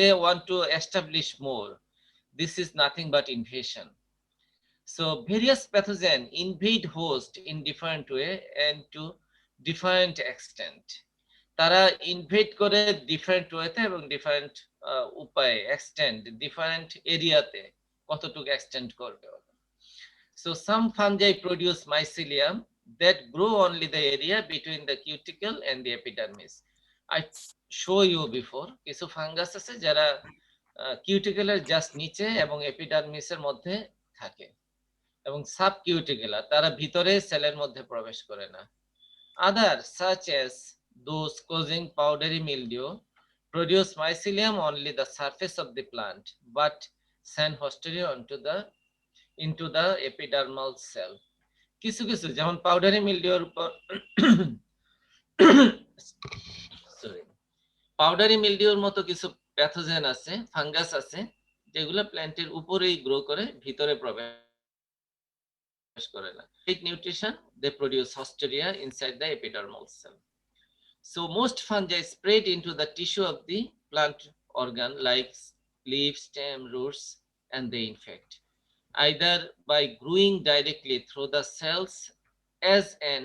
they want to establish more. This is nothing but invasion. So various pathogens invade host in different way and to different extent. তারা invade করে different ওয়েতে এবং different উপায়ে extend different এরিয়াতে কতটুকু extend করবে। So some fungi produce mycelium that grow only the area between the cuticle and the epidermis. I show you before কিছু fungus আছে যারা কিউটিকেলের জাস্ট নিচে এবং এপিডার্মিসের মধ্যে থাকে এবং সাব কিউটিকুলার, তারা ভিতরে সেলের মধ্যে প্রবেশ করে না। Other such as those causing powdery mildew produce mycelium only the surface of the plant but send posterior into the epidermal cell. কিছু কিছু যেমন পাউডারি মিলডিউর উপর সরি পাউডারি মিলডিউর মতো কিছু প্যাথোজেন আছে, ফাঙ্গাস আছে, যেগুলো প্ল্যান্টের উপরেই গ্রো করে ভিতরে প্রবেশ করে না। With nutrition they produce hosteria inside the epidermal cell. So most fungi spread into the tissue of the plant organ like leaf, stem, roots, and they infect either by growing directly through the cells as an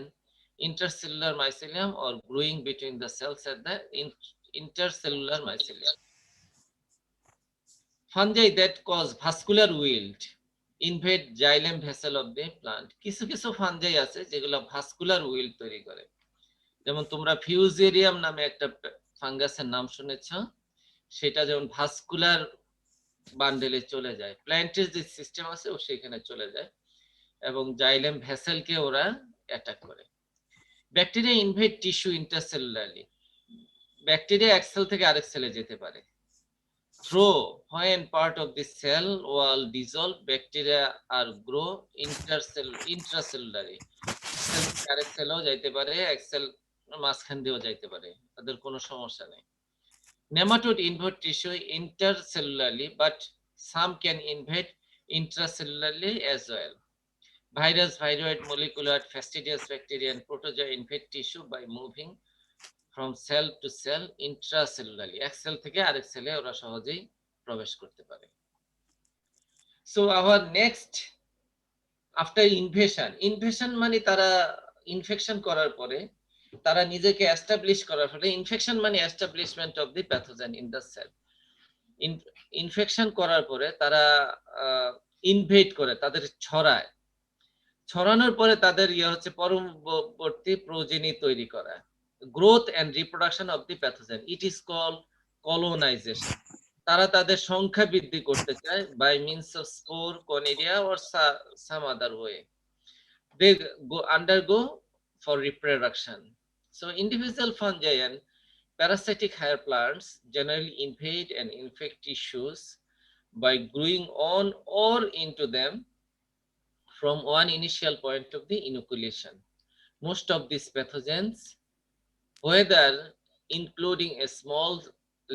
intercellular mycelium or growing between the cells at the intercellular mycelium. Fungi that cause vascular wilt invade xylem vessel of the plant. কিছু কিছু fungi আছে যেগুলো vascular will তৈরি করে, যেমন তোমরা fusarium নামে একটা ফাঙ্গাসের নাম শুনেছ, সেটা যেমন ভাস্কুলার বান্ডেলে চলে যায়, প্ল্যান্টের যে সিস্টেম আছে ও সেখানে চলে যায় এবং জাইলেম ভেসেলকে ওরা অ্যাটাক করে। Bacteria invade tissue intercellularly, bacteria এক সেল থেকে আরেক সেলে যেতে পারে। Through when part of the cell wall dissolve, bacteria are grow intracellularly, cell থেকে আরেক সেলও যাইতে পারে, এক সেল মাঝখান দিয়েও যাইতে পারে, তাদের কোনো সমস্যা নেই। Nematode invade tissue intercellularly, but some can invade intracellularly as well. Virus, viroid, molecular, fastidious bacteria, and protozoa invade tissue by moving from cell to cell intracellularly. এক সেল থেকে আরেক সেলে ওরা সহজেই প্রবেশ করতে পারে। So our next after invasion মানে তারা ইনফেকশন করার পরে, তারা নিজেকে এস্টাবলিশ করার পরে, ইনফেকশন মানে establishment of the pathogen in the cell. Infection করার পরে তারা ইনভেড করে, তাদের ছড়ায়, ছড়ানোর পরে তাদের হচ্ছে পরবর্তী প্রোজেনি তৈরি করা, growth and reproduction of the pathogen, it is called colonisation. তারা তাদের সংখ্যা বৃদ্ধি করতে চায় by means of spore, conidia or some other way. They undergo for reproduction. So individual fungi and parasitic higher plants generally invade and infect tissues by growing on or into them from one initial point of the inoculation. Most of these pathogens, whether including a small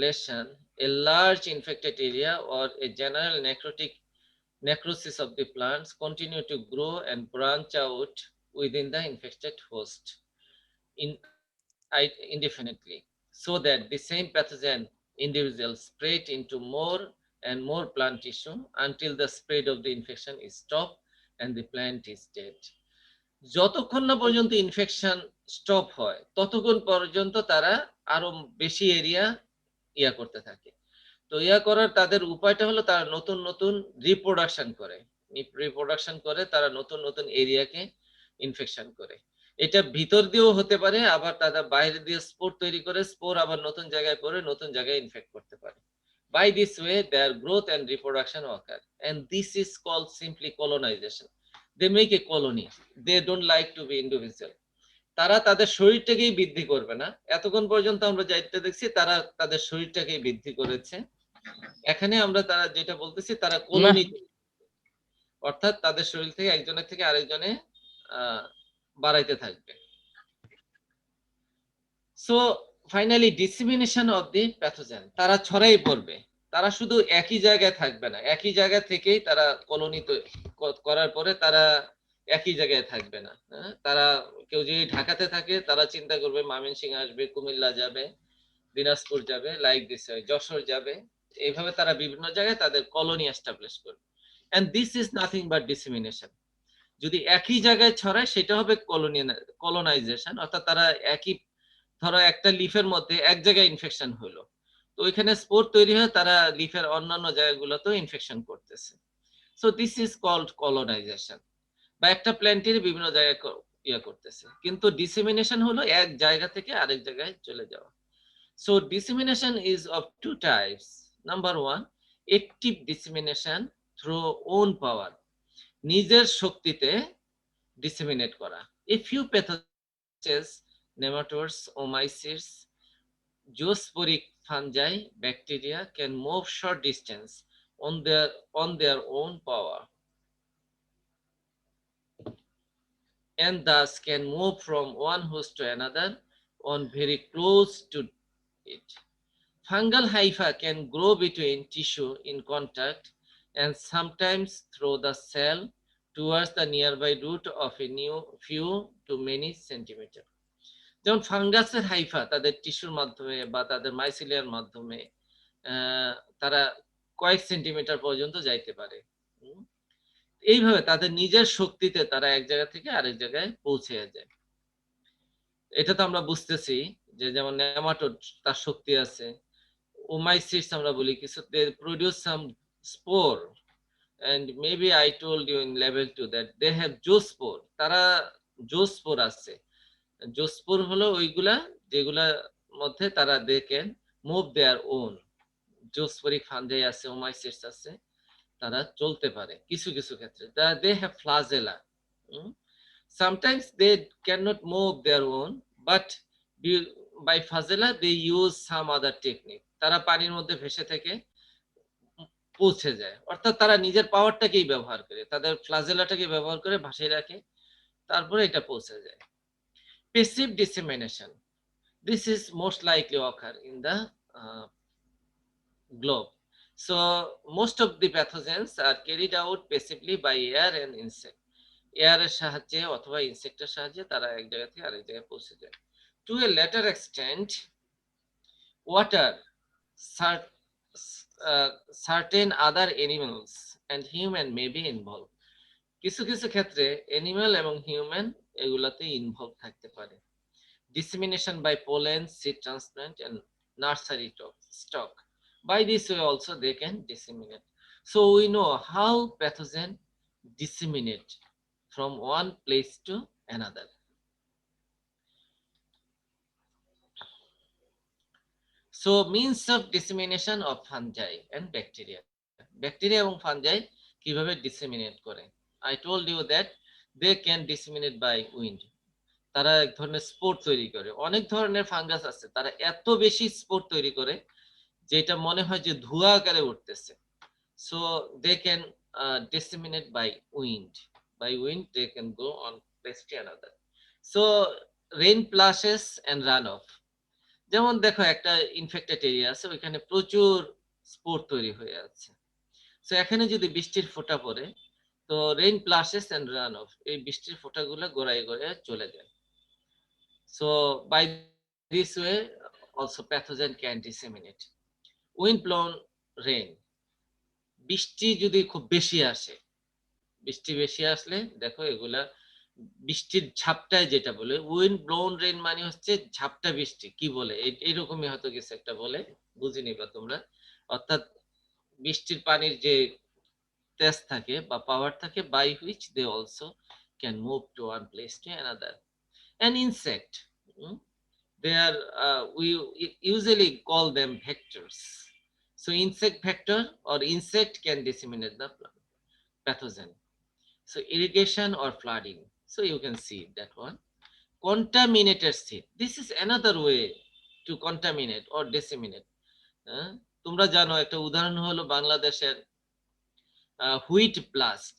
lesion, a large infected area, or a general necrosis of the plants, continue to grow and branch out within the infected host indefinitely, so that the same pathogen individual spread into more and more plant tissue until the spread of the infection is stopped and the plant is dead. যতক্ষণ না পর্যন্ত infection stop হয় ততক্ষণ পর্যন্ত তারা আরো বেশি area করতে থাকে। তো করার তাদের উপায়টা হলো তারা নতুন নতুন রিপ্রোডাকশন করে তারা নতুন নতুন এরিয়াকে ইনফেকশন করে। এটা ভিতর দিয়েও হতে পারে, আবার তারা বাইরে দিয়ে স্পোর তৈরি করে, স্পোর আবার নতুন জায়গায় পড়ে নতুন জায়গায় ইনফেক্ট করতে পারে। By this way their growth and reproduction occur, and this is called simply colonization. They make a colony, they don't like to be individual. তারা তাদের শরীরটাকেই বৃদ্ধি করবে না, এতক্ষণ পর্যন্ত আমরা যাইতে দেখছি তারা তাদের শরীরটাকেই বৃদ্ধি করেছে। এখানে আমরা তারা যেটা বলতেছি তারা কলোনি, অর্থাৎ তাদের শরীর থেকে একজনের থেকে আরেকজনে বাড়াইতে থাকবে। So finally dissemination of the pathogen, তারা ছড়াই পড়বে, তারা শুধু একই জায়গায় থাকবে না, একই জায়গা থেকেই তারা কলোনি করার পরে তারা একই জায়গায় থাকবে না। তারা কেউ যদি ঢাকাতে থাকে তারা চিন্তা করবে ময়মনসিংহ আসবে, কুমিল্লা যাবে, দিনাজপুর যাবে, লাইক দিস, যশোর যাবে, এইভাবে তারা বিভিন্ন জায়গায় তাদের কলোনি এস্টাবলিশ করবে। And this is nothing but dissemination. যদি একই জায়গায় ছড়ায় সেটা হবে কলোনাইজেশন, অর্থাৎ তারা একই, ধরো একটা লিফের মধ্যে এক জায়গায় ইনফেকশন হলো, তো ওইখানে স্পোর তৈরি হয়ে তারা লিফের অন্যান্য জায়গাগুলোতেও ইনফেকশন করতেছে। So this is called colonisation. বা একটা প্ল্যান্টের বিভিন্ন জায়গায় ইয়ে করতেছে, কিন্তু ডিসেমিনেশন হলো এক জায়গা থেকে আরেক জায়গায় চলে যাওয়া। So dissemination is of two types. Number one, active dissemination through own power, নিজের শক্তিতে disseminate করা। A few pathogens, nematodes, oomycetes, zoosporic fungi, bacteria can move short distance on their own power, and thus can move from one host to another on very close to it. Fungal hypha can grow between tissue in contact and sometimes through the cell towards the nearby root of a new few to many centimeter. যেমন ফাঙ্গাসের Haifa তাদের টিস্যুর মাধ্যমে বা তাদের মাইসিলিয়ার মাধ্যমে তারা কয়েক centimetre পর্যন্ত যাইতে পারে। এইভাবে তাদের নিজের শক্তিতে তারা এক জায়গা থেকে আরেক জায়গায় পৌঁছে যায়। এটা তো আমরা বুঝতেছি যে যেমন নেমাটোড, তার শক্তি আছে। ওমাইসিটস আমরা বলি কিছু, they produce some spore, and maybe I told you in level 2 that they have zoospore, তারা জোস্পোর আছে। জোস্পোর হলো ওইগুলা যেগুলা মধ্যে তারা they can move their own. Zoosporic fungi আছে, ওমাইসিটস আছে, তারা চলতে পারে কিছু কিছু ক্ষেত্রে। They have flagella. Sometimes they cannot move their own, but by flagella they use some other technique. তারা পানির মধ্যে ভেসে থেকে পৌঁছে যায়, অর্থাৎ তারা নিজের পাওয়ারটাকেই ব্যবহার করে, তাদের ফ্লাজেলাটাকে ব্যবহার করে ভাসিয়ে রাখে, তারপরে এটা পৌঁছে যায়। Passive dissemination. This is most likely occur in the globe. So most of the pathogens are carried out passively by air and insect. এয়ারের সাহায্যে অথবা ইনসেক্টের সাহায্যে তারা এক জায়গা থেকে আরেক জায়গায় পৌঁছে যায়। To a later extent, water, certain other animals and human may be involved. কিছু কিছু ক্ষেত্রে অ্যানিমাল এবং হিউম্যান এগুলাতে ইনভলভ থাকতে পারে। Dissemination by pollen, seed transplant, and nursery stock. By this way also they can disseminate. So we know how pathogen disseminate from one place to another. So means of dissemination of fungi and bacteria. Bacteria এবং fungi কিভাবে disseminate করে? I told you that they can disseminate by wind. তারা এক ধরনের spore তৈরি করে। অনেক ধরনের ফাঙ্গাস আছে, তারা এত বেশি স্পোর তৈরি করে যেটা মনে হয় যে ধোঁয়া আকারে উঠতেছে। So they can disseminate by wind. By wind they can go on place to another. So rain plushes and runoff. যেমন দেখো একটা ইনফেক্টেড এরিয়া আছে, ওইখানে প্রচুর স্পোর তৈরি হয়ে আছে। সো এখানে যদি বৃষ্টির ফোঁটা পড়ে, তো rain splashes and run off, এই বৃষ্টির ফোঁটাগুলো গোড়ায় গোড়ায় চলে যায়। So by this way also pathogen can disseminate. Wind blown rain, বৃষ্টি যদি খুব বেশি আসে, বৃষ্টি বেশি আসলে দেখো এগুলা বৃষ্টির ঝাপটায়, যেটা বলে উইন্ড ব্লোন রেইন মানে হচ্ছে ঝাপটা বৃষ্টি, কি বলে এইরকমই হয়তো কিছু একটা বলে, বুঝে নিবা তোমরা। অর্থাৎ বৃষ্টির পানির যে তেজ থাকে বা পাওয়ার থাকে, by which they also can move to one place to another. An insect, they are we usually call them vectors. So insect vector or insect can disseminate the pathogen. So irrigation or flooding, so you can see that one. Contaminated seed, this is another way to contaminate or disseminate. তোমরা জানো একটা উদাহরণ হলো বাংলাদেশের wheat blast.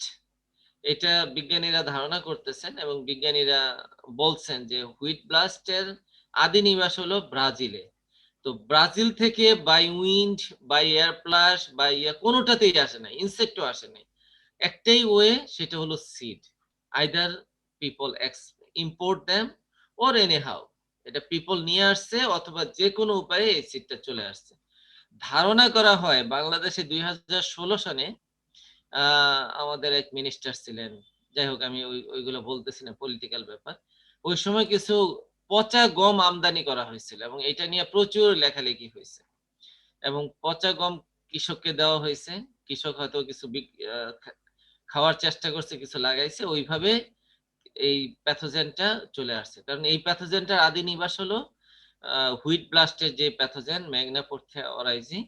এটা বিজ্ঞানীরা ধারণা করতেছেন এবং বিজ্ঞানীরা বলছেন যে হুইট ব্লাস্টের আদি নিবাস হলো ব্রাজিলে। তো ব্রাজিল থেকে by wind, by air plus, by কোনোটাতেই আসে না, ইনসেক্টও আসে নাই। একটাই ওয়ে, সেটা হলো seed. Either people import them or anyhow, এটা পিপল নিয়ে আসছে অথবা যে কোনো উপায়ে এই সিডটা চলে আসছে। ধারণা করা হয় বাংলাদেশে 2016 সনে আমাদের এক মিনিস্টার ছিলেন, যাই হোক আমি ওইগুলো বলতেছি না, পলিটিক্যাল ব্যাপার। ওই সময় কিছু পচা গম আমদানি করা হয়েছিল এবং এটা নিয়ে প্রচুর লেখালেখি হয়েছে এবং পচা গম কৃষককে দেওয়া হয়েছে। কৃষক হয়তো কিছু খাওয়ার চেষ্টা করছে, কিছু লাগাইছে, ওইভাবে এই প্যাথোজেনটা চলে আসছে। কারণ এই প্যাথোজেনটার আদি নিবাস হলো হুইট ব্লাস্টের যে প্যাথোজেন ম্যাগনাপোর্থিয়া অরাইজি,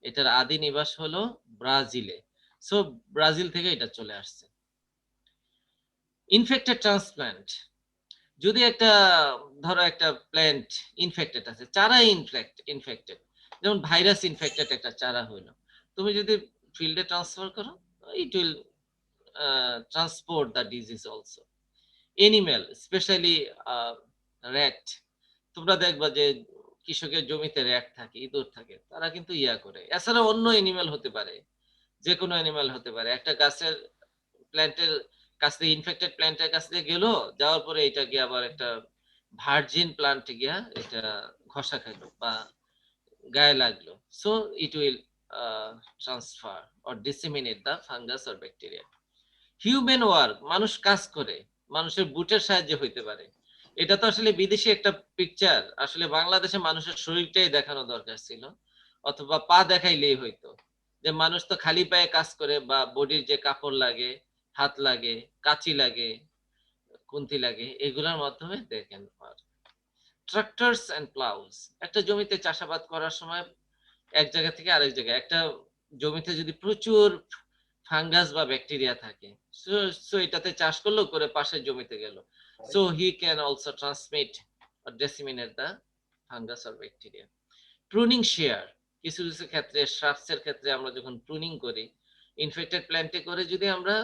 এটার আদি নিবাস হলো ব্রাজিলে। সো ব্রাজিল থেকে এটা চলে আসছে। ইনফেক্টেড ট্রান্সপ্ল্যান্ট, যদি একটা ধরো একটা প্ল্যান্ট ইনফেক্টেড আছে, চারা ইনফেক্টেড, যেমন ভাইরাস ইনফেক্টেড একটা চারা হইলো, তুমি যদি ফিল্ডে ট্রান্সফার করো, it will transport the disease also. Animal, specially rat, তোমরা দেখবা যে কৃষকের জমিতে র্যাট থাকে, ইঁদুর থাকে, তারা কিন্তু ইয়া করে। এছাড়া অন্য এনিম্যাল হতে পারে, যে কোনো অ্যানিমাল হতে পারে। একটা গাছের প্ল্যান্টের কাছ থেকে, ইনফেক্টেড প্ল্যান্টের কাছ থেকে গেল, যাওয়ার পরে এটা গিয়ে আবার একটা ভার্জিন প্লান্টে গিয়া এটা ঘষা খাইলো বা গায়ে লাগলো। So it will transfer or disseminate the fungus or bacteria. Human work, মানুষ কাজ করে, মানুষের বুটের সাহায্যে হইতে পারে। এটা তো আসলে বিদেশি একটা পিকচার, আসলে বাংলাদেশে মানুষের শরীরটাই দেখানো দরকার ছিল, অথবা পা দেখাইলেই হইতো, যে মানুষ তো খালি পায়ে কাজ করে, বা বডির যে কাপড় লাগে, হাত লাগে, কাঁচি লাগে, খুন্তি লাগে, এগুলোর মাধ্যমে দেখেন। ট্রাক্টরস এন্ড প্লাউস, একটা জমিতে চাষাবাদ করার সময় এক জায়গা থেকে আরেক জায়গায়, একটা জমিতে যদি প্রচুর ফাঙ্গাস বা ব্যাকটেরিয়া থাকে, সো এটাতে চাষ করলো, করে পাশের জমিতে গেল, so he can also transmit or disseminate the fungus or bacteria. Pruning share, কিছু কিছু ক্ষেত্রে শ্রাবসের ক্ষেত্রে আমরা যখন প্রুনিং করি, ইনফেক্টেড প্ল্যান্টে করে যদি আমরা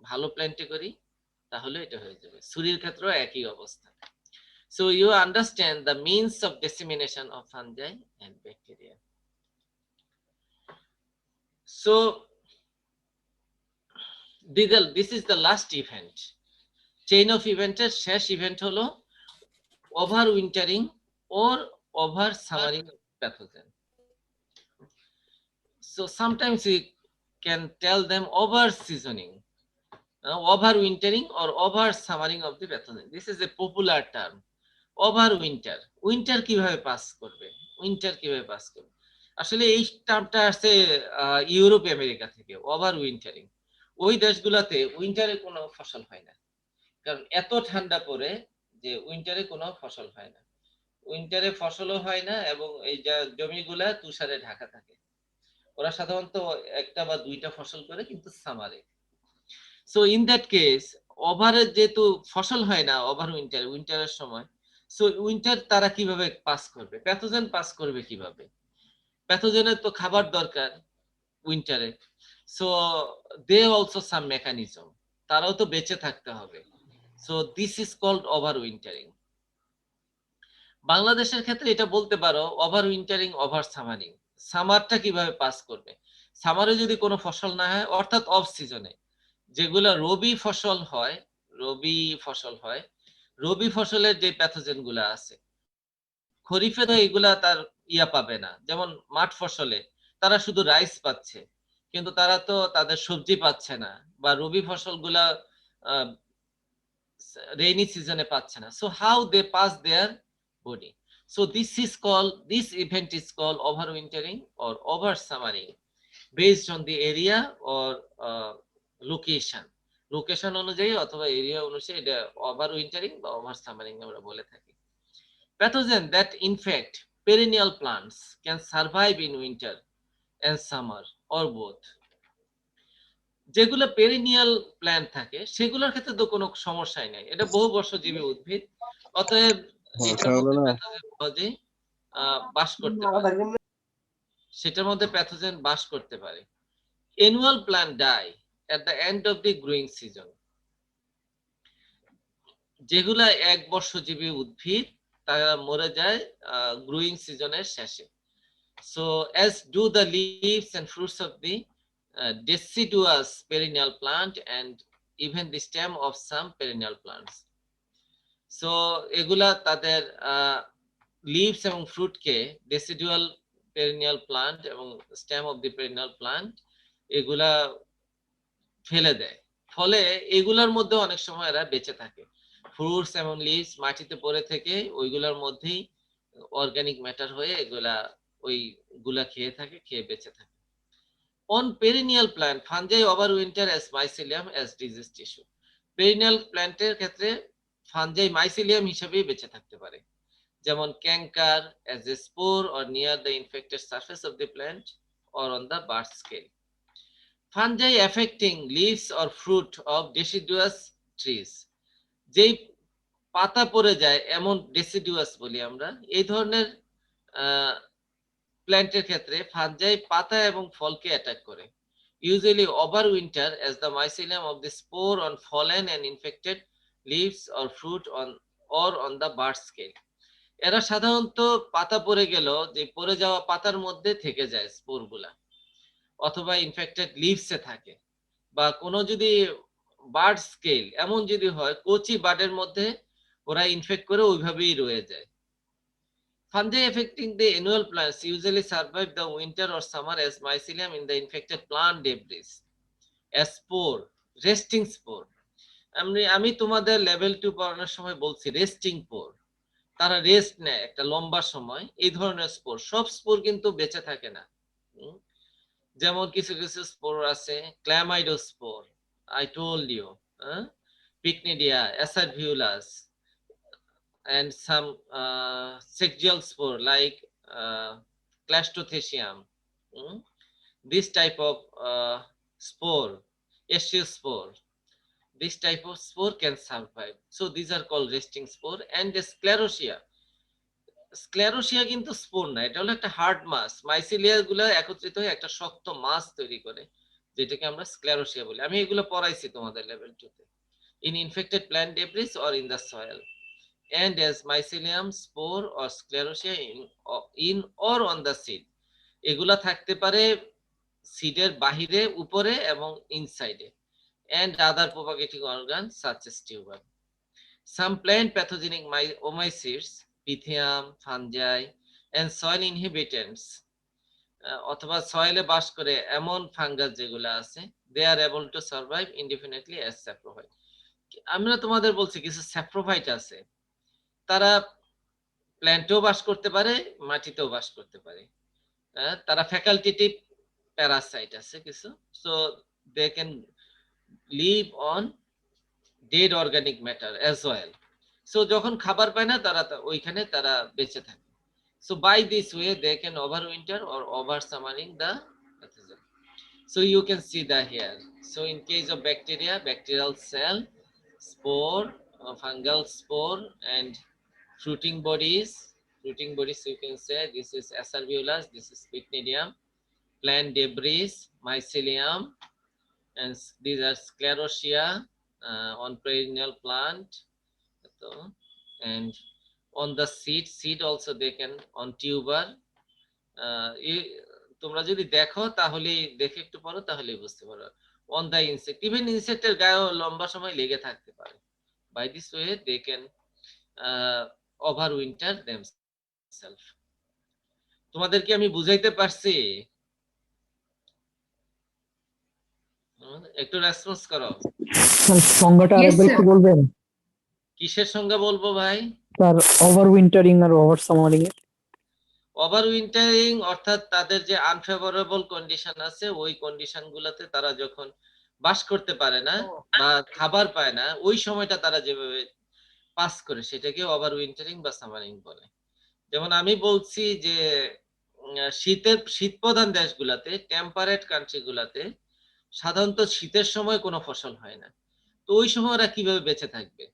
ভালো প্ল্যান্টে করি, তাহলে এটা হয়ে যাবে। ছুরির ক্ষেত্রেও একই অবস্থা। So you understand the means of dissemination of fungi and bacteria. So this is the last event. Chain of event-এর শেষ ইভেন্ট হলো over wintering or over summering of pathogen. So sometimes we can tell them over seasoning, over wintering or over summering of the pathogen. This is a popular term. Over winter, winter কিভাবে pass করবে, winter কিভাবে pass করবে, আসলে এই টার্মটা আসছে Europe America থেকে। Over wintering, ওই দেশগুলোতে উইন্টারে কোনো ফসল হয় না, কারণ এত ঠান্ডা পড়ে যে উইন্টারে কোনো ফসল হয় না, উইন্টারে ফসলও হয় না, এবং এই যা জমিগুলা তুষারে ঢাকা থাকে। ওরা সাধারণত একটা বা দুইটা ফসল করে, কিন্তু সামারে। সো ইন দ্যাট কেস, ওভারে যেহেতু ফসল হয় না, ওভার উইন্টারের সময়, সো উইন্টার তারা কিভাবে পাস করবে, প্যাথোজেন পাস করবে কিভাবে, প্যাথোজেনের তো খাবার দরকার উইন্টারে। So they also some mechanism, তারাও তো বেঁচে থাকতে হবে। So this is called over wintering. বাংলাদেশের ক্ষেত্রে এটা বলতে পারো ওভার উইন্টারিং, ওভার সামারিং। সামারটা কিভাবে পাস করবে, সামারে যদি কোনো ফসল না হয়, অর্থাৎ অফ সিজনে যেগুলা রবি ফসল হয়, রবি ফসল হয়, রবি ফসলের যে প্যাথোজেন গুলা আছে, খরিফে তো এগুলা তার ইয়া পাবে না। যেমন মাঠ ফসলে তারা শুধু রাইস পাচ্ছে, কিন্তু তারা তো তাদের সবজি পাচ্ছে না, বা রবি ফসলগুলা রেইনি সিজনে পাচ্ছে না। So how they pass their body, so this event is called overwintering or over summering based on the area or location, location অনুযায়ী অথবা এরিয়া অনুযায়ী এটা ওভার উইন্টারিং বা ওভার সামারিং আমরা বলে থাকি। Pathogen that infect perennial plants can survive in winter and summer or both. যেগুলো perineal plant থাকে সেগুলোর ক্ষেত্রে তো কোনো সমস্যাই নাই, এটা বহু বর্ষজীবী উদ্ভিদ, অতএব এটার মধ্যে প্যাথোজেন সহজেই বাস করতে পারে, সেটার মধ্যে প্যাথোজেন বাস করতে পারে। Annual plant die at the end of the growing season. যেগুলা এক বর্ষজীবী উদ্ভিদ, তারা মরে যায় গ্রোয়িং সিজনের শেষে। So as do the leaves and fruits of the deciduous perennial plant and even the stem of some perennial plants. So এগুলা তাদের লিভস এবং ফ্রুটকে, ডেসিডুয়াল পেরিনিয়াল প্লান্ট এবং stem of the perennial plant এগুলা ফেলে দেয়, ফলে এগুলার মধ্যে অনেক সময় এরা বেঁচে থাকে। ফ্রুটস এবং লিভস মাটিতে পড়ে থেকে ওইগুলোর মধ্যেই অর্গানিক ম্যাটার হয়ে এগুলা ওইগুলা খেয়ে থাকে, খেয়ে বেঁচে থাকে। On perennial plant fungi over winter as mycelium as disease tissue. Perennial প্ল্যান্টের ক্ষেত্রে ফাঞ্জাই মাইসিলিয়াম হিসেবেই বেঁচে থাকতে পারে, যেমন canker as a spore or near the infected surface of the plant or on the bud scale. Fungi affecting leaves or fruit of deciduous trees, যেই পাতা পড়ে যায় এমন ডেসিডুয়াস বলি আমরা, এই ধরনের প্ল্যান্টের ক্ষেত্রে ফাঞ্জাই পাতা এবং ফলকে অ্যাটাক করে। Usually over winter as the mycelium of the spore on fallen and infected leaves or fruit on the bud scale. এরা সাধারণত পাতা পড়ে গেল যে পড়ে যাওয়া পাতার মধ্যে থেকে যায় স্পোর গুলা, অথবা ইনফেক্টেড লিভসে থাকে, বা কোনো যদি বার্ড স্কেল এমন যদি হয় কচি বার্ডের মধ্যে ওরা ইনফেক্ট করে ওইভাবেই রয়ে যায়। Fungi affecting the annual plants usually survive the winter or summer as mycelium in the infected plant debris, as spore, resting spore. আমি তোমাদের লেভেল 2 পড়ানোর সময় বলছি রেস্টিং পোর, তারা রেস্ট নেয় একটা লম্বা সময়, এই ধরনের স্পোর। সব স্পোর কিন্তু বেঁচে থাকে না, যেমন কিছু কিছু স্পোর আছে, chlamydospore, I told you, pycnidia, acervulus, and some sexual spore like Clastothecium. This type of spore, Esciospore, this type of spore can survive. So these are called resting spore. And the Sclerotia. Sclerotia কিন্তু spore না, এটা হলো একটা hard মাস, মাইসিলিয়া গুলো একত্রিত হয়ে একটা শক্ত মাস তৈরি করে, যেটাকে আমরা স্ক্লেরোসিয়া বলি। আমি এগুলো পড়াইছি তোমাদের লেভেল 2 তে, in infected plant debris or in the soil, and as mycelium, spore or sclerotia in or on the seed. এগুলা থাকতে পারে সিডের বাহিরে, উপরে এবং ইনসাইডে, and other propagating organs such as tuber. Some plant pathogenic oomycetes, pythium, fungi and soil inhabitants অথবা সয়েলে বাস করে এমন fungus যেগুলো আছে, they are able to survive indefinitely as saprophyte. আমরা তোমাদের বলছি কিছু স্যাপ্রোফাইট আছে, তারা প্ল্যান্টেও বাস করতে পারে, মাটিতেও বাস করতে পারে। তারা ফ্যাকাল্টেটিভ প্যারাসাইট আছে কিছু, so they can live on dead organic matter as well. So যখন খাবার পায় না তারা ওইখানে তারা বেঁচে থাকে। So by this way they can over winter or over summering the pathogen. So you can see that here. So in case of bacteria, bacterial cell, spore, fungal spore, and fruiting bodies, you can say this is Acervulus, this is Pycnidium, plant debris, mycelium, and these are Sclerotia on perennial plant, and on the seed also they can on tuber. তোমরা যদি দেখো তাহলে দেখে একটু পড়ো তাহলেই বুঝতে পারো। অন দ্য ইনসেক্ট, ইভেন ইনসেক্টের গায়েও লম্বা সময় লেগে থাকতে পারে। By this way they can over winter themselves. তোমাদের কি আমি বুঝাইতে পারছি? একটু রেসপন্স করো। সংজ্ঞাটা আরেকবার একটু বলবেন? কিসের সংজ্ঞা বলবো ভাই? তার ওভার উইন্টারিং আর ওভার সামারিং এর। ওভার উইন্টারিং অর্থাৎ তাদের যে আনফেভারেবল কন্ডিশন আছে, ওই কন্ডিশন গুলাতে তারা যখন বাস করতে পারে না বা খাবার পায় না, ওই সময়টা তারা যেভাবে পাস করে সেটাকে ওভার উইন্টারিং বা সামারিং বলে। যেমন আমি বলছি যে শীত প্রধান দেশগুলাতে, টেম্পারেট কান্ট্রি গুলাতে সাধারণত শীতের সময় কোনো ফসল হয় না, তো ওই সময় ওরা কিভাবে বেঁচে থাকবে?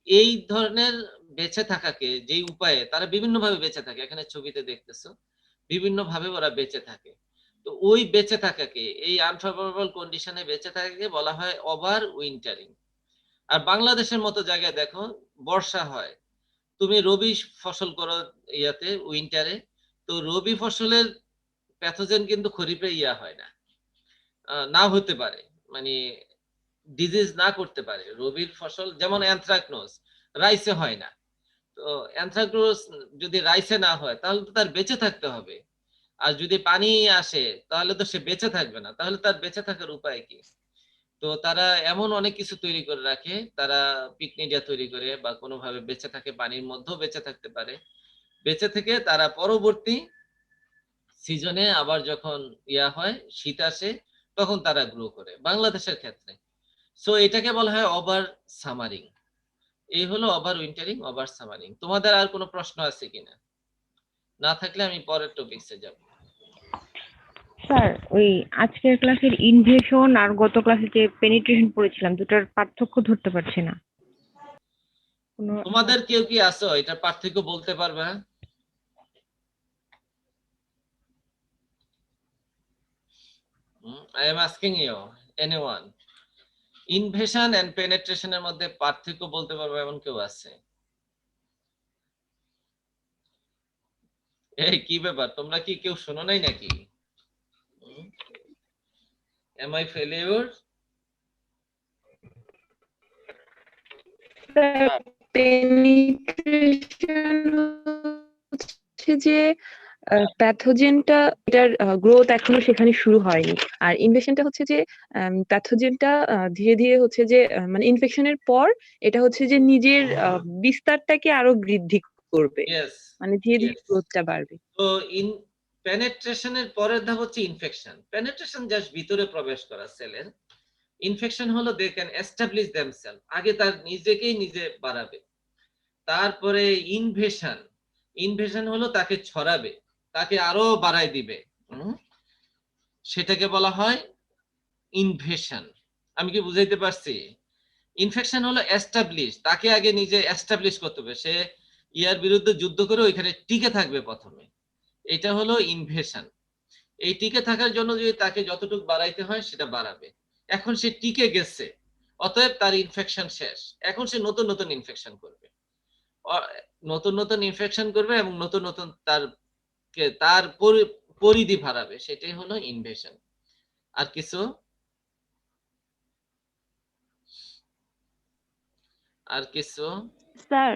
এই ধরনের বেঁচে থাকাকে যেই উপায়ে তারা বিভিন্ন ভাবে বেঁচে থাকে, এখানে ছবিতে দেখতেছো বিভিন্ন ভাবে ওরা বেঁচে থাকে, তো ওই বেঁচে থাকাকে, এই আনফেভারেবল কন্ডিশনে বেঁচে থাকাকে বলা হয় ওভার উইন্টারিং। আর বাংলাদেশের মতো জায়গায় দেখো বর্ষা হয়, তুমি রবি ফসল করো ইয়াতে উইন্টারে, তো রবি ফসলের প্যাথোজেন কিন্তু খরিফে হয় না, না হতে পারে, মানে ডিজিজ না করতে পারে। রবির ফসল যেমন অ্যানথ্রাকনোজ রাইসে হয় না, তো অ্যানথ্রাকনোজ যদি রাইসে না হয় তাহলে তো তার বেঁচে থাকতে হবে। আর যদি পানি আসে তাহলে তো সে বেঁচে থাকবে না, তাহলে তার বেঁচে থাকার উপায় কি? তো তারা এমন অনেক কিছু তৈরি করে রাখে, তারা পিকনিডিয়া তৈরি করে বা কোনোভাবে বেঁচে থাকে, পানির মধ্যেও বেঁচে থাকতে পারে। বেঁচে থেকে তারা পরবর্তী সিজনে আবার যখন হয়, শীত আসে, তখন তারা গ্রো করে বাংলাদেশের ক্ষেত্রে। সো এটাকে বলা হয় ওভার সামারিং। এই হলো ওভার উইন্টারিং, ওভার সামারিং। তোমাদের আর কোনো প্রশ্ন আছে কিনা? না থাকলে আমি পরের টপিকসে যাব। স্যার, ওই আজকের ক্লাসের ইনভেশন আর গত ক্লাসে যে পেনিট্রেশন পড়েছিলাম দুটার পার্থক্য ধরতে পারছি না। কোনো তোমাদের কেউ কি আছো এটার পার্থক্য বলতে পারবে? I am asking you, anyone, invasion and পেনিট্রেশনের মধ্যে পার্থক্য বলতে পারবে এমন কেউ আছে? এই কি ব্যাপার, তোমরা কি কেউ শোনো নাই নাকি? M I failure? পেনিট্রেশন হচ্ছে যে প্যাথোজেনটা, এটার গ্রোথ এখনো সেখানে শুরু হয়নি। আর ইনভেশনটা হচ্ছে যে প্যাথোজেনটা ধীরে ধীরে হচ্ছে যে মানে ইনফেকশনের পর এটা হচ্ছে যে নিজের বিস্তারটাকে আরো বৃদ্ধি করবে, ইয়েস, মানে ধীরে ধীরে ইয়েস। গ্রোথটা বাড়বে। তো পেনিট্রেশনের পরের ধাপ হচ্ছে ইনফেকশন। পেনিট্রেশন জাস্ট ভিতরে প্রবেশ করা সেলের। ইনফেকশন হলো দে ক্যান এস্টাবলিশ দেমসেলফ, আগে তার নিজেকেই নিজে বাড়াবে। তারপরে ইনভেশন, ইনভেশন হলো তাকে ছড়াবে, তাকে আরো বাড়ায় দিবে। সেটাকে বলা হয় ইনভেশন। আমি কি বুঝাইতে পারছি? ইনফেকশন হলো এস্টাবলিশ, তাকে আগে নিজে এস্টাবলিশ করতে হবে, সে ইয়ার বিরুদ্ধে যুদ্ধ করে ওইখানে টিকে থাকবে প্রথমে। এটা হলো ইনভেশন। এই টিকে থাকার জন্য যদি তাকে যতটুকু বাড়াইতে হয় সেটা বাড়াবে। এখন সে টিকে গেছে, অতএব তার ইনফেকশন শেষ, এখন সে নতুন নতুন ইনফেকশন করবে। নতুন নতুন ইনফেকশন করবে এবং নতুন নতুন তার পরিধি বাড়াবে, সেটাই হলো ইনভেশন। আর কিছু? আর কিছু স্যার,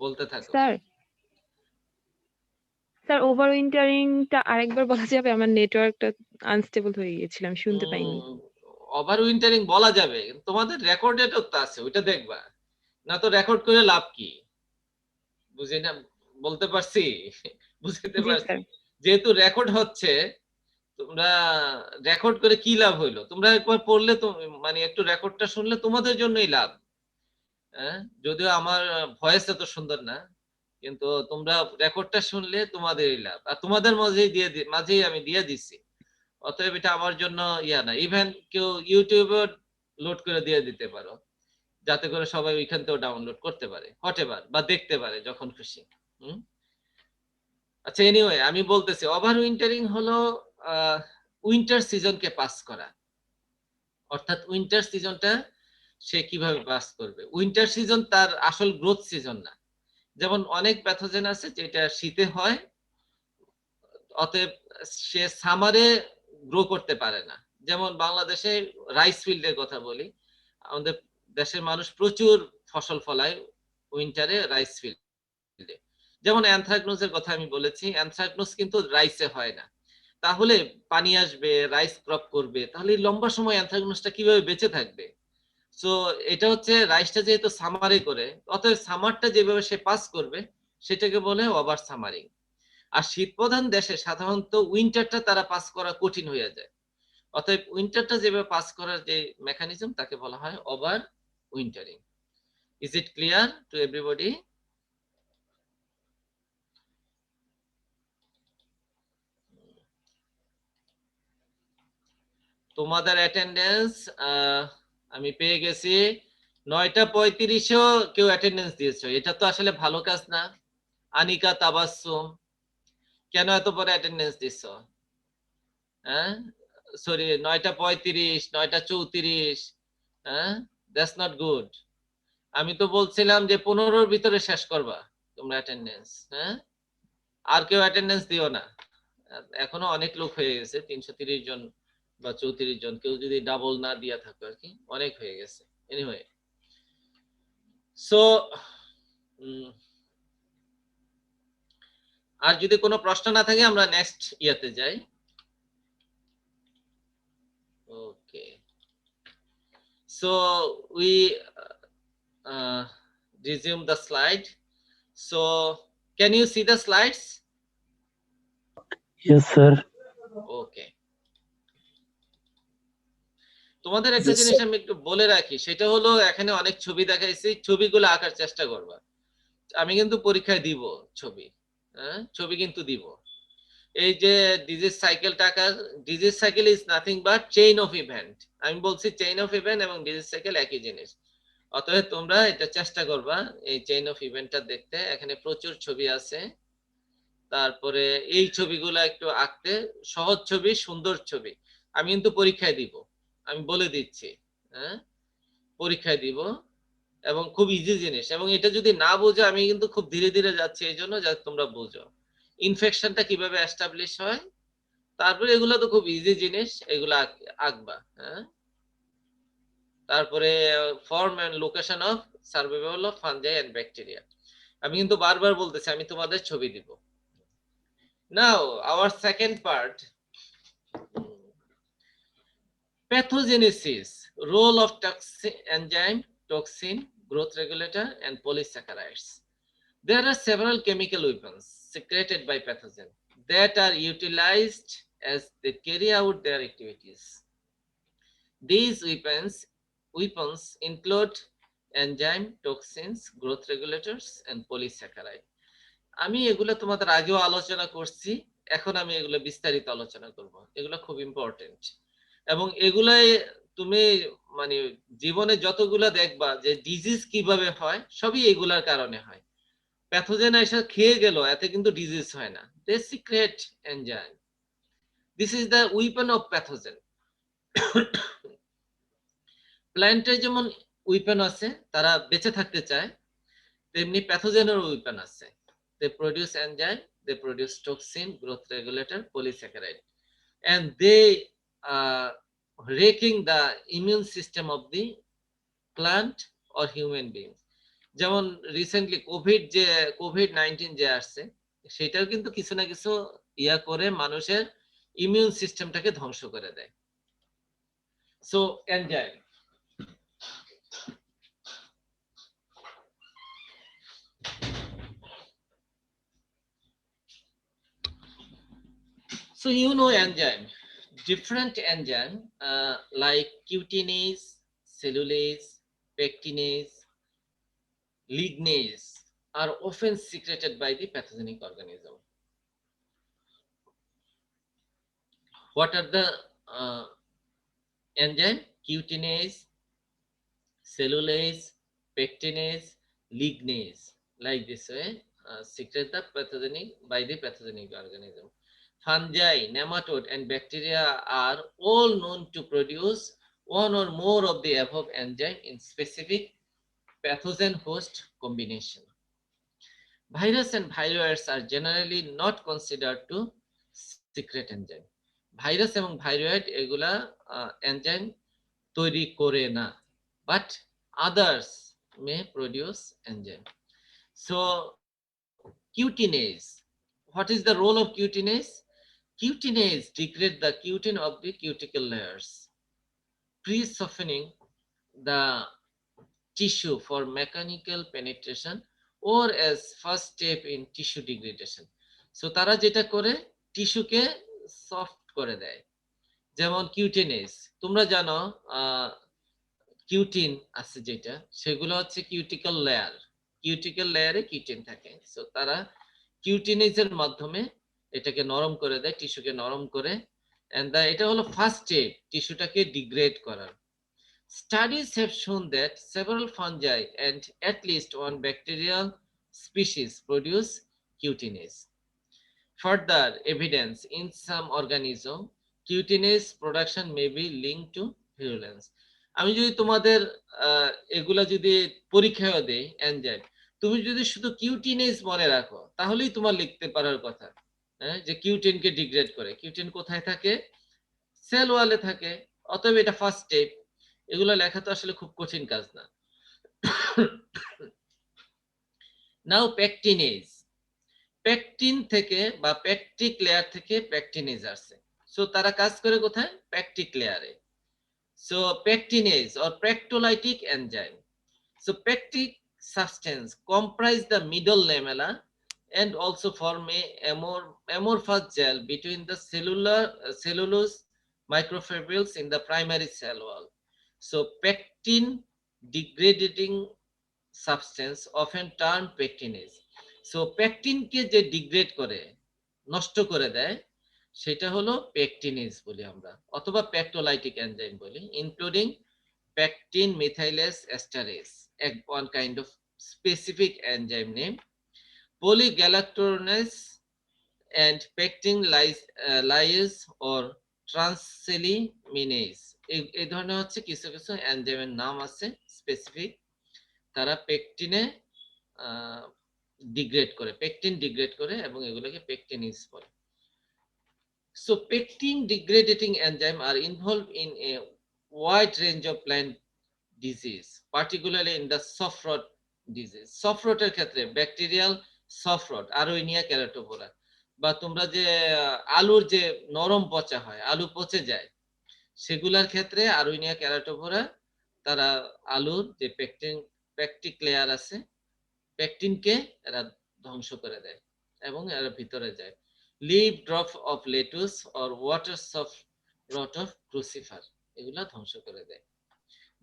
বলতে থাকো। স্যার, স্যার ওভার উইন্টারিংটা আরেকবার বলা যাবে? আমার নেটওয়ার্কটা আনস্টেবল হয়ে গিয়েছিল, আমি শুনতে পাইনি। ওভার উইন্টারিং বলা যাবে, তোমাদের রেকর্ডেডও তো আছে, ওইটা দেখবা। না তো রেকর্ড করে লাভ কি? বুঝি না, বলতে পারছি? বুঝতে জি পারছি। স্যার। যেহেতু রেকর্ড হচ্ছে, তোমরা রেকর্ড করে কি লাভ হইলো? তোমরা একবার পড়লে তো, মানে একটু রেকর্ডটা শুনলে তোমাদের জন্যই লাভ। হ্যাঁ, যদিও আমার ভয়েস এত সুন্দর না, কিন্তু তোমরা রেকর্ডটা শুনলে তোমাদেরই লাভ। আর তোমাদের মাঝেই আমি দিয়ে দিচ্ছি, অতএব এটা আমার জন্য না। ইভেন কেউ ইউটিউবে লোড করে দিয়ে দিতে পারো, যাতে করে সবাই ওইখান থেকেও ডাউনলোড করতে পারে, হটেবার বা দেখতে পারে যখন খুশি। হুম। আচ্ছা, এনিওয়ে আমি বলতেছি, ওভার উইন্টারিং হলো উইন্টার সিজনকে পাস করা। অর্থাৎ উইন্টার সিজনটা সে কিভাবে পাস করবে। উইন্টার সিজন তার আসল গ্রোথ সিজন না। যেমন অনেক প্যাথোজেন আছে যেটা শীতে হয়, অতএব সে সামারে গ্রো করতে পারে না। যেমন বাংলাদেশে রাইস ফিল্ডের কথা বলি, আমাদের দেশের মানুষ প্রচুর ফসল ফলায় উইন্টারে রাইস ফিল্ডে। যেমন অ্যানথ্রাকনোজের কথা আমি বলেছি, অ্যানথ্রাকনোজ কিন্তু রাইসে হয় না। তাহলে পানি আসবে, রাইস ক্রপ করবে, তাহলে লম্বা সময় অ্যানথ্রাকনোজটা কিভাবে বেঁচে থাকবে? সো এটা হচ্ছে রাইসটা যেহেতু সামারে করে, অতএব সামারটা যেভাবে সে পাস করবে সেটাকে বলে ওভার সামারিং। আর শীত প্রধান দেশে সাধারণত উইন্টারটা তারা পাস করা কঠিন হয়ে যায়, অতএব উইন্টারটা যেভাবে পাস করার যে মেকানিজম তাকে বলা হয় over wintering. Is it clear to everybody? তোমাদের অ্যাটেন্ডেন্স আমি পেয়ে গেছি 9:35-এও কেউ অ্যাটেন্ডেন্স দিয়েছো, এটা তো আসলে ভালো কাজ না। আনিকা, তাবাসসুম, কেন এত পরে অ্যাটেন্ডেন্স দিছো? হ্যাঁ, সরি, 9:35, 9:34, হ্যাঁ, দ্যাটস নট গুড। আমি তো বলছিলাম যে 15-র ভিতরে শেষ করবা তোমরা অ্যাটেন্ডেন্স। হ্যাঁ, আর কেউ অ্যাটেন্ডেন্স দিও না। এখনো অনেক লোক হয়ে গেছে, 330 জন বা 34 জন, কেউ যদি ডাবল না দিয়া থাকো আর কি, অনেক হয়ে গেছে। এনিওয়ে, সো আর যদি কোনো প্রশ্ন না থাকে আমরা নেক্সট ইয়াতে যাই। Okay, so we resume the slide. So can you see the slides? Yes, sir. Okay. তোমাদের একটা Yes, জিনিস আমি একটু বলে রাখি, সেটা হলো এখানে অনেক ছবি দেখাইছি, ছবিগুলো আঁকার চেষ্টা করবা। আমি কিন্তু পরীক্ষায় দিব ছবি, হ্যাঁ ছবি কিন্তু দিব। এই যে ডিজিজ সাইকেলটা আঁকার, disease cycle is nothing but chain of event. আমি বলছি চেইন অফ ইভেন্ট এবং ডিজিজ সাইকেল একই জিনিস, অতএব তোমরা এটা চেষ্টা করবা এই চেইন অফ ইভেন্টটা দেখতে। এখানে প্রচুর ছবি আছে, তারপরে এই ছবিগুলো একটু আঁকতে, সহজ ছবি, সুন্দর ছবি। আমি কিন্তু পরীক্ষায় দিব, আমি বলে দিচ্ছি, হ্যাঁ পরীক্ষায় দিব, এবং খুব ইজি জিনিস। এবং এটা যদি না বুঝো, আমি কিন্তু খুব ধীরে ধীরে যাচ্ছি এই জন্য যাতে তোমরা বুঝো ইনফেকশনটা কিভাবে এস্টাবলিশ হয়। তারপরে এগুলো তো খুব ইজি জিনিস, এগুলো আঁকবা, হ্যাঁ। তারপরে form and location of survival of fungi and bacteria. আমি কিন্তু বারবার বলতেছি আমি তোমাদের ছবি দিব। Now our second part, pathogenesis, role of toxin, enzyme, toxin, growth regulator, and polysaccharides. There are several chemical weapons secreted by pathogen that are utilized as they carry out their activities. These weapons include enzyme, toxins, growth regulators, and polysaccharide. আমি এগুলো তোমাদের আগেও আলোচনা করছি, এখন আমি এগুলো বিস্তারিত আলোচনা করব। এগুলো খুব ইম্পর্টেন্ট, এবং এগুলাই তুমি মানে জীবনে যতগুলো দেখবা যে ডিজিজ কিভাবে হয়, সবই এগুলার কারণে হয়। প্যাথোজেন এসে খেয়ে গেল, এতে কিন্তু ডিজিজ হয় না। They secrete enzyme, this is the weapon of pathogen. প্ল্যান্টের যেমন উইপন আছে, তারা বেঁচে থাকতে চায়, তেমনি প্যাথোজেনের উইপন আছে। They produce enzyme, they produce toxin, growth regulator, polysaccharide, and they wrecking the immune system of the plant or human beings. যেমন রিসেন্টলি কোভিড-19 যে আসছে, সেটাও কিন্তু কিছু না কিছু ইয়া করে মানুষের ইমিউন সিস্টেমটাকে ধ্বংস করে দেয়। So enzyme, so you know enzyme, different enzyme like cutinase, cellulase, pectinase, lignase are often secreted by the pathogenic organism. What are the enzyme? Cutinase, cellulase, pectinase, lignase, like this way secrete the pathogenic by the pathogenic organism. Fungi, nematode, and bacteria are all known to produce one or more of the above enzyme in specific pathogen-host combination. Virus and viroids are generally not considered to secret enzyme. Virus এবং viroid এগুলা enzyme তৈরি করে না, but others may produce enzyme. So cutinase, what is the role of cutinase? Cutinase degrade the cutin of the cuticle layers, pre-softening the tissue for mechanical penetration or as first step in tissue degradation. So তারা যেটা করে টিস্যুকে soft করে দেয়। যেমন কিউটিনেজ, তোমরা জানো cutin আছে যেটা, সেগুলো হচ্ছে কিউটিক্যাল লেয়ার, কিউটিক্যাল লেয়ারে কিউটিন থাকে। সো তারা কিউটিনেজের মাধ্যমে এটাকে নরম করে দেয়, টিস্যুকে নরম করে, এন্ড এটা হলো ফার্স্ট স্টেপ টিস্যুটাকে ডিগ্রেড করার। Studies have shown that several fungi and at least one bacterial species produce cutinase. Further evidence in some organism, cutinase production may be linked to virulence. আমি যদি তোমাদের এগুলা যদি পরীক্ষায় দেই এনজাইম, তুমি যদি শুধু কিউটিনেজ মনে রাখো, তাহলেই তোমার লিখতে পারার কথা, হ্যাঁ, যে কিউটিনকে ডিগ্রেড করে। কিউটিন কোথায় থাকে? সেল ওয়ালে থাকে, অতএব এটা ফার্স্ট স্টেপ। এগুলো লেখা তো আসলে খুব কঠিন কাজ না। নাও pectinase. পেকটিন থেকে বা পেকটিক লেয়ার থেকে পেকটিনেজ আসছে। সো তারা কাজ করে কোথায়? পেকটিক লেয়ারে। So pectinase or pectolytic enzyme. So pectic substance comprise the middle lamella and also form a amorphous gel between the cellulose microfibrils in the primary cell wall. So pectin degrading substance often termed pectinase. So pectin কে যে degrade করে, নষ্ট করে দেয়, সেটা হলো পেকটিনেজ বলি আমরা, অথবা পেকটোলাইটিক এনজাইম বলি, including pectin methylase esterase, one kind of specific enzyme name, polygalactoronase and pectin lyase or transcellinaminase. এই ধরনের হচ্ছে কিছু কিছু এনজাইমের নাম আছে স্পেসিফিক, তারা পেকটিনে ডিগ্রেড করে, পেকটিন ডিগ্রেড করে এবং এগুলোকে পেকটিনেজ বলে। So pectin degrading enzyme are involved in a wide range of plant disease, particularly in the soft rot disease. Soft roটের ক্ষেত্রে ব্যাকটেরিয়াল সফট রট, আরোইনিয়া ক্যারাটোফোরা, বা তোমরা যে আলুর যে নরম পচা হয়, আলু পচে যায়, সেগুলার ক্ষেত্রে আরোইনিয়া ক্যারাটোফোরা তারা আলুর যে পেকটিক লেয়ার আছে, পেকটিনকে এরা ধ্বংস করে দেয় এবং এরা ভিতরে যায়। Leaf drop of lettuce or water soft rot of crucifer, এগুলা ধ্বংস করে দেয়।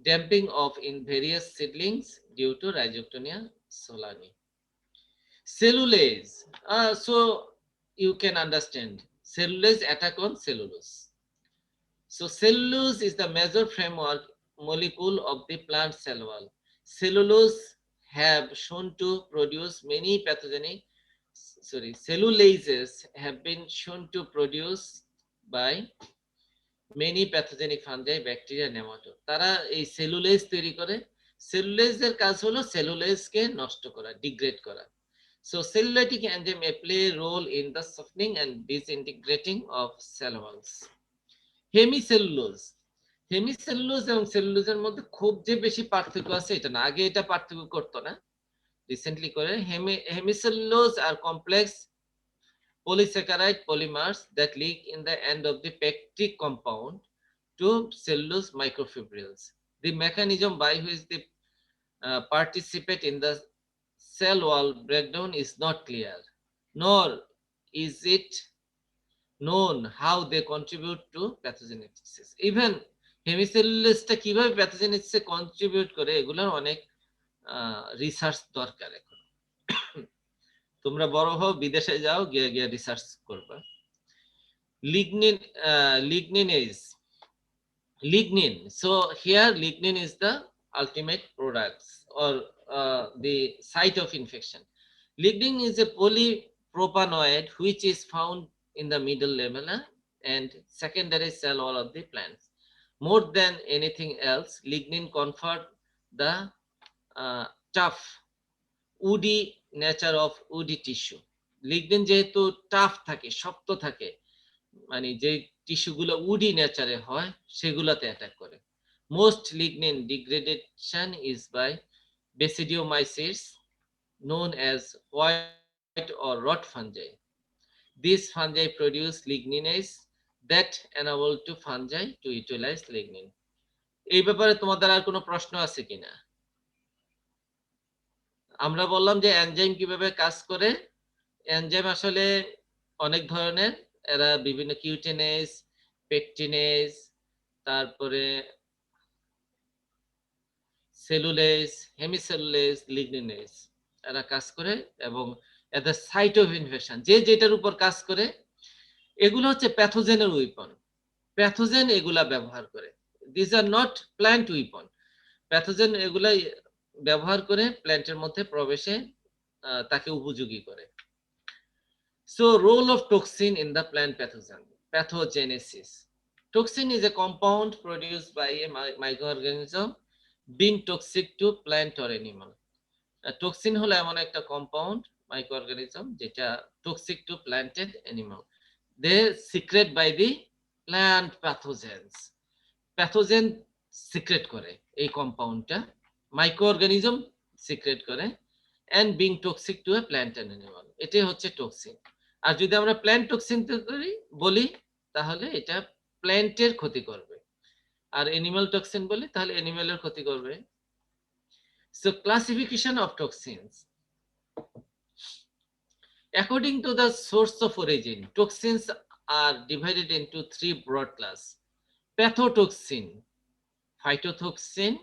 Damping of in various seedlings due to Rhizoctonia solani. Cellulase. So you can understand cellulase attack on cellulose. So cellulose is the major framework molecule of the plant cell wall. Cellulose have shown to produce many pathogenic, cellulases have been shown to produce by many pathogenic fungi, bacteria, nematode. তারা এই cellulase তৈরি করে। সেলুলেজের কাজ হলো সেলুলেজকে নষ্ট করা, degrade করা। So cellulitic enzyme play a role in the softening and disintegrating of cell walls. Hemicellulose. Hemicellulose এবং সেলুলোজের মধ্যে খুব যে বেশি পার্থক্য আছে এটা না, আগে এটা পার্থক্য করতো না, রিসেন্টলি করে। হেমিসেলুলোজ আর complex polysaccharide polymers that leak in the end of the pectic compound to cellulose microfibrils. The mechanism by which they participate in the cell wall breakdown is not clear, nor is it known how they contribute to pathogenesis. Even হেমিসেলুলোজটা কিভাবে প্যাথোজেনেসিসে contribute করে, এগুলোর অনেক research দরকার এখন। তোমরা বড় হও, বিদেশে যাও, গিয়ে গিয়ে রিসার্চ করবা। Lignin. So here lignin is the ultimate products or the site of infection. Lignin is a polypropanoid which is found in the middle lamella and secondary cell wall of the plants. More than anything else, lignin conferred the tough woody nature of woody tissue. Lignin যেহেতু tough থাকে, শক্ত থাকে, মানে যে টিস্যুগুলো woody নেচারে হয় সেগুলোতে attack করে। Most lignin degradation is by basidiomycetes known as white or rot fungi. These fungi produce ligninase that enable to fungi to utilize lignin. এই ব্যাপারে তোমাদের আর কোনো প্রশ্ন আছে কিনা? আমরা বললাম যে এনজাইম কিভাবে কাজ করে। এনজাইম আসলে অনেক ধরনের, এরা বিভিন্ন কিউটেনেজ, পেকটিনেজ, তারপরে সেলুলেজ, হেমিসেলুলেজ, লিগনিনেজ, এরা কাজ করে এবং এদের সাইট অফ ইনফেকশন যে যেটার উপর কাজ করে, এগুলো হচ্ছে প্যাথোজেনের উইপন। প্যাথোজেন এগুলা ব্যবহার করে। This are not plant weapon. Pathogen এগুলা ব্যবহার করে প্ল্যান্টের মধ্যে প্রবেশে তাকে উপযোগী করে। So role of toxin in the plant pathogenesis. Toxin is a compound produced by a microorganism being toxic to plant or animal. Toxin হলো এমন একটা কম্পাউন্ড মাইক্রোঅর্গানিজম যেটা toxic to plant and animal. They secrete by the plant pathogens. Pathogen secrete করে এই কম্পাউন্ডটা, microorganism secrete করে, and being toxic to a plant and animal. এটাই হচ্ছে টক্সিন। আর যদি আমরা প্ল্যান্ট টক্সিন বলি তাহলে এটা প্ল্যান্টের ক্ষতি করবে, আর অ্যানিমাল টক্সিন বলি তাহলে অ্যানিমালের ক্ষতি করবে। So classification of toxins. According to the source of origin, toxins are divided into three broad classes: pathotoxin, phytotoxin,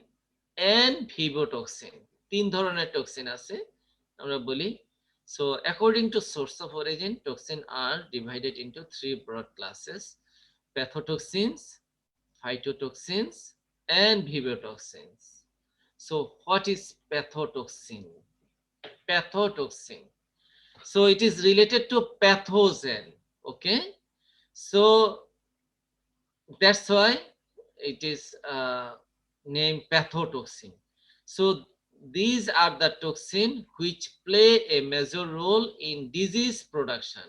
and vivotoxin. তিন ধরনের টক্সিন আছে আমরা বলি। So according to source of origin, toxins are divided into three broad classes: pathotoxins, phytotoxins, and vivotoxins. So what is pathotoxin? Pathotoxin. So it is related to pathogen. Okay. So that's why it is named pathotoxin. So these are the toxins which play a major role in disease production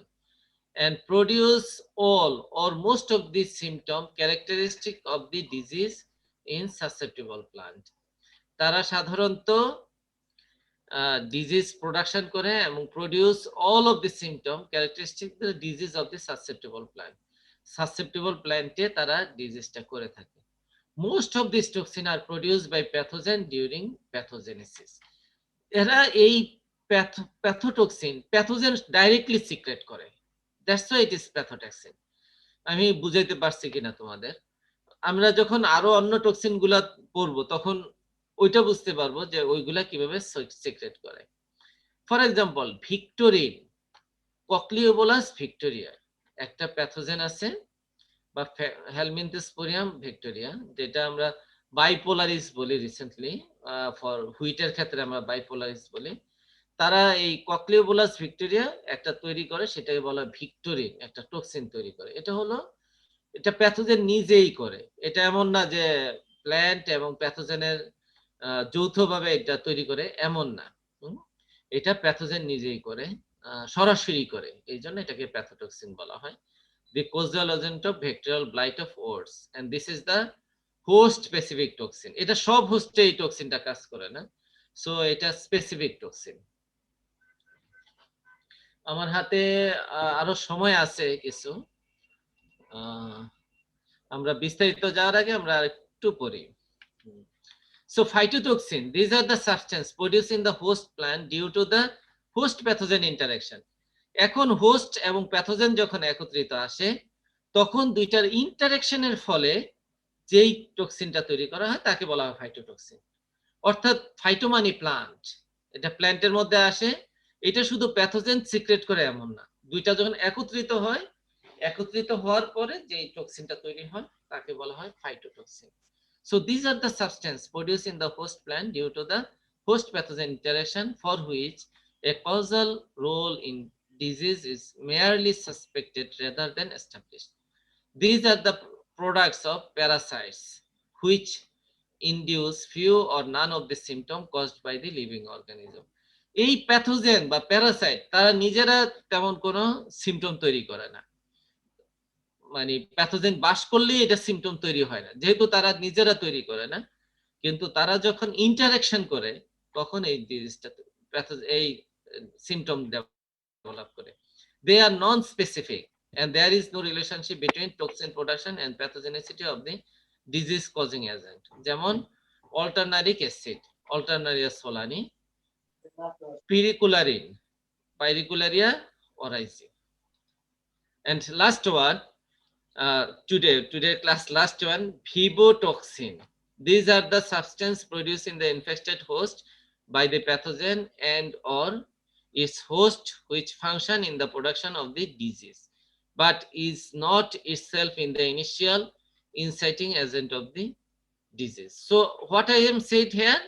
and produce all or most of the symptom characteristic of the disease in susceptible plant. তারা সাধারণত disease production করে এবং produce all of the symptom characteristic the disease of the susceptible plant. Susceptible প্ল্যান্টে তারা ডিজিজটা করে থাকে। Most of this toxin are produced by pathogen during pathogenesis. এরা এই প্যাথোটক্সিন প্যাথোজেন ডাইরেক্টলি সিক্রেট করে, that's why it is pathotoxin. আমি বুঝাইতে পারছি কিনা তোমাদের? আমরা যখন আরো অন্য টক্সিন গুলা পড়বো তখন ওইটা বুঝতে পারবো যে ওইগুলা কিভাবে সিক্রেট করে। ফর এক্সাম্পল ভিক্টোরিন, ককলিওবোলাস ভিক্টোরিয়া একটা প্যাথোজেন আছে, বা হেলমিনথোস্পোরিয়াম ভিক্টোরিয়া, যেটা আমরা বাইপোলারিস বলি রিসেন্টলি, ফর হুইটের ক্ষেত্রে আমরা বাইপোলারিস বলি। তারা এই ককলিওবোলাস ভিক্টোরিয়া একটা তৈরি করে, সেটাকে বলা ভিক্টোরিন, একটা টক্সিন তৈরি করে। এটা প্যাথোজেন নিজেই করে, এটা এমন না যে প্ল্যান্ট এবং প্যাথোজেনের যৌথভাবে এটা তৈরি করে, এমন না। এটা প্যাথোজেন নিজেই করে, সরাসরি করে, এই জন্য এটাকে প্যাথোটক্সিন বলা হয়। The causal agent of bacterial blight of oats, and this is the host specific toxin. এটা সব হোস্টে এই টক্সিনটা কাজ করে না, সো এটা স্পেসিফিক টক্সিন। আমার হাতে আরো সময় আছে কিছু, আমরা বিস্তারিত যাওয়ার আগে আমরা একটু পড়ি। So phytotoxin, these are the substance produced in the host plant due to the host pathogen interaction. এখন হোস্ট এবং প্যাথোজেন যখন একত্রিত আসে তখন দুইটার ইন্টারেকশনের ফলে যেই টক্সিনটা তৈরি করা হয় তাকে বলা হয় ফাইটোটক্সিন। অর্থাৎ ফাইটো মানে প্লান্ট, এটা প্ল্যান্টের মধ্যে আসে, এটা শুধু প্যাথোজেন সিক্রেট করে এমন না, দুইটা যখন একত্রিত হয়, একত্রিত হওয়ার পরে যে টক্সিনটা তৈরি হয় তাকে বলা হয় ফাইটোটক্সিন। So these are the substance produced in the host plant due to the host pathogen interaction for which a causal role in disease is merely suspected rather than established. These are the products of parasites which induce few or none of the symptom caused by the living organism. এই pathogen বা Parasite তারা নিজেরা তেমন কোনো symptom তৈরি করে না, মানে প্যাথোজেন বাস করলেই এটা সিমটম তৈরি হয় না, যেহেতু তারা নিজেরা তৈরি করে না, কিন্তু তারা যখন ইন্টারেকশন করে তখন এই ডিজিজটা এই সিমটম ডেভেলপ করে। They are non-specific and there is no relationship between toxin production and pathogenicity of the disease causing agent. যেমন alternaric acid, Alternaria solani, pyrrhicularin, Pyrrhicularia oryzae, and last one, today class last one, vivotoxin. These are the substance produced in the infected host by the pathogen and or its host which function in the production of the disease but is not itself in the initial inciting agent of the disease. So what I am said here,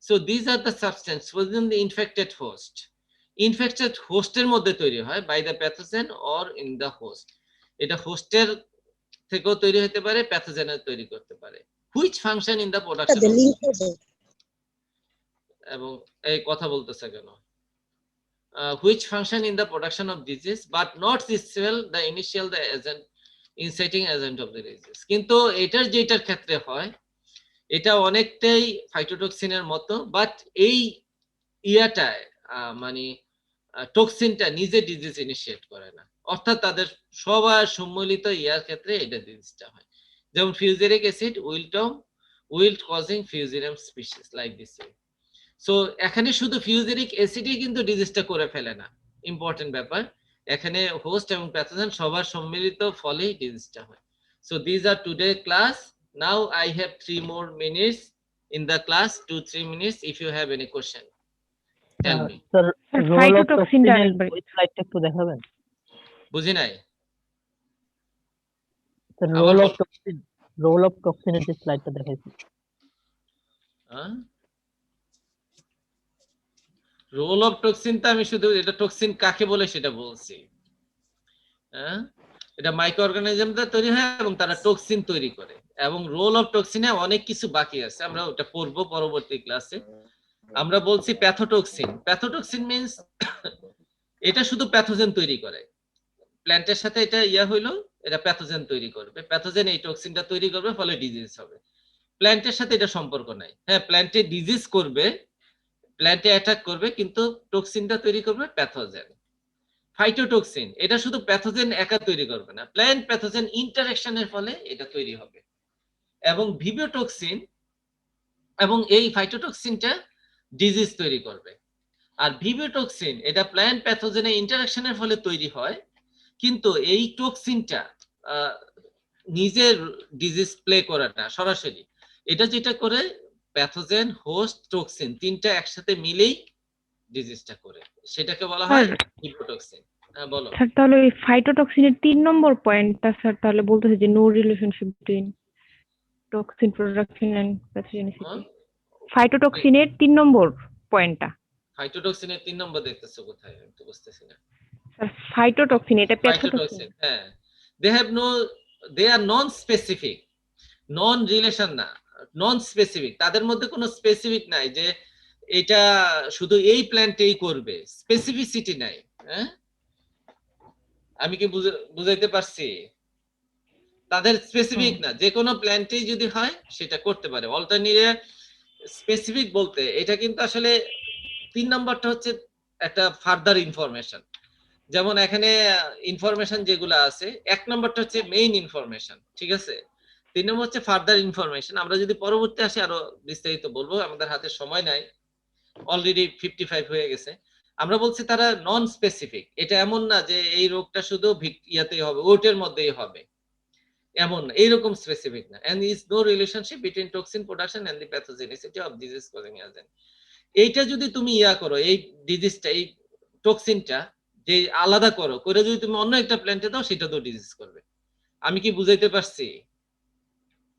so these are the substance within the infected host. Infected হোস্টের মধ্যে তৈরি হয় by the pathogen or in the host. এটা হোস্টের থেকেও তৈরি হতে পারে, প্যাথোজেনের তৈরি করতে পারে, which function in the production of disease. এবং এই কথা বলতেছে কেন? Which function in the production of disease but not itself the initial the agent inciting agent of the disease. কিন্তু এটার যেটার ক্ষেত্রে হয় এটা অনেকটাই ফাইটোটক্সিনের মতো, বাট এই ইয়াটায় মানে টক্সিনটা নিজে ডিজিজ ইনিশিয়েট করে না, অর্থাৎ তাদের সবার সম্মিলিত ইয়ার ক্ষেত্রে এটা ডিজিজটা হয়। যেমন fusaric acid wilt causing fusarium species like this. So এখানে শুধু ফিউজেরিক অ্যাসিডই কিন্তু ডিজিজটা করে ফেলে না, ইম্পর্টেন্ট ব্যাপার, এখানে হোস্ট এবং প্যাথোজেন সবার সম্মিলিত ফলেই ডিজিজটা হয়। So this are today class. Now I have 3 more minutes in the class, 2-3 minutes. If you have any question, tell me. Sir sir role of phytotoxin টক্সিনের আরেকবার ওই স্লাইডটা একটু দেখাবেন? বুঝি নাই। স্যার আবার রোল অফ টক্সিনের যে স্লাইডটা দেখাইছি। রোল অফ টক্সিনটা আমি শুধু এটা টক্সিন কাকে বলে সেটা বলছি। হ্যাঁ, এটা মাইক্রো অর্গানিজমটা তৈরি হয় এবং তারা টক্সিন তৈরি করে, এবং রোল অফ টক্সিনে অনেক কিছু বাকি আছে, আমরা ওটা পড়বো পরবর্তী ক্লাসে। আমরা বলছি প্যাথোটক্সিন। প্যাথোটক্সিন মিন্স এটা শুধু প্যাথোজেন তৈরি করে, প্ল্যান্টের সাথে এটা হইলো, এটা প্যাথোজেন তৈরি করবে, প্যাথোজেন এই টক্সিনটা তৈরি করবে, ফলে ডিজিজ হবে। প্ল্যান্টের সাথে এটা সম্পর্ক নাই। হ্যাঁ, প্ল্যান্টে ডিজিজ করবে, প্ল্যান্টে অ্যাটাক করবে, কিন্তু টক্সিনটা তৈরি করবে প্যাথোজেন। ফাইটোটক্সিন এটা শুধু প্যাথোজেন একা তৈরি করবে না, প্ল্যান্ট প্যাথোজেন ইন্টারঅ্যাকশনের ফলে এটা তৈরি হবে। এবং ভিভিওটক্সিন এবং এই ফাইটোটক্সিনটা ডিজিজ তৈরি করবে। আর ভিভিওটক্সিন এটা প্ল্যান্ট প্যাথোজেনের ইন্টারঅ্যাকশনের ফলে তৈরি হয়, কিন্তু এই টক্সিনটা নিজের ডিজিজ প্লে করে না সরাসরি। এটা যেটা করে প্যাথোজেন, হোস্ট, টক্সিন তিনটা একসাথে মিলেই ডিজিজটা করে, সেটাকে বলা হয় ভিভিওটক্সিন। হ্যাঁ বলো। স্যার তাহলে ওই ফাইটোটক্সিনের 3 নম্বর পয়েন্টটা স্যার তাহলে বলতেছে যে no relationship between toxin production and pathogenicity. ফাইটোটক্সিনের 3 নম্বর পয়েন্টটা। ফাইটোটক্সিনের 3 নম্বর দেখতেছো কোথায়? আমি তো বুঝতেছি না। স্যার ফাইটোটক্সিন এটা প্যাথোটক্সিন। ফাইটোটক্সিন, হ্যাঁ, দে আর নন স্পেসিফিক, নন রিলেশন না, নন স্পেসিফিক। তাদের মধ্যে কোনো স্পেসিফিক নাই যে এটা শুধু এই প্ল্যান্টেই করবে, স্পেসিফিসিটি নাই। হ্যাঁ, আমি কি বুঝাইতে পারছি? তাদের স্পেসিফিক না, যে কোনো প্ল্যান্টেই যদি হয় সেটা করতে পারে। অল্টারনেটিভ স্পেসিফিক বলতে এটা কিন্তু আসলে 3 নম্বরটা হচ্ছে একটা ফার্দার ইনফরমেশন। যেমন এখানে ইনফরমেশন যেগুলো আছে, 1 নম্বরটা হচ্ছে মেইন ইনফরমেশন, ঠিক আছে? 3 নম্বর হচ্ছে ফার্দার ইনফরমেশন। আমরা যদি পরবর্তী আসি আরো বিস্তারিত বলবো, আমাদের হাতে সময় নাই, অলরেডি 55 হয়ে গেছে। আমরা বলছি তারা নন স্পেসিফিক, এটা এমন না যে এই রোগটা শুধু ইয়াতেই হবে, ওটের মধ্যেই হবে, এমন এইরকম স্পেসিফিক না। and is no relationship between toxin production and the pathogenicity of disease causing agent. এইটা যদি তুমি করো, এই ডিজিজটা, এই টক্সিনটা যে আলাদা করো করে যদি তুমি অন্য একটা প্ল্যান্টে দাও, সেটা তো ডিজিজ করবে। আমি কি বুঝাইতে পারছি?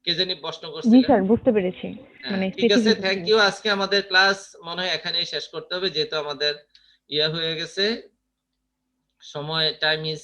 কে জানি প্রশ্ন জি করছিলেন? স্যার বুঝতে পেরেছি। হ্যাঁ, মানে ঠিক আছে, স্পেসিফিক। Thank you. আজকে আমাদের ক্লাস মনে হয় এখানেই শেষ করতে হবে, যেহেতু আমাদের হয়ে গেছে সময়, টাইম ইজ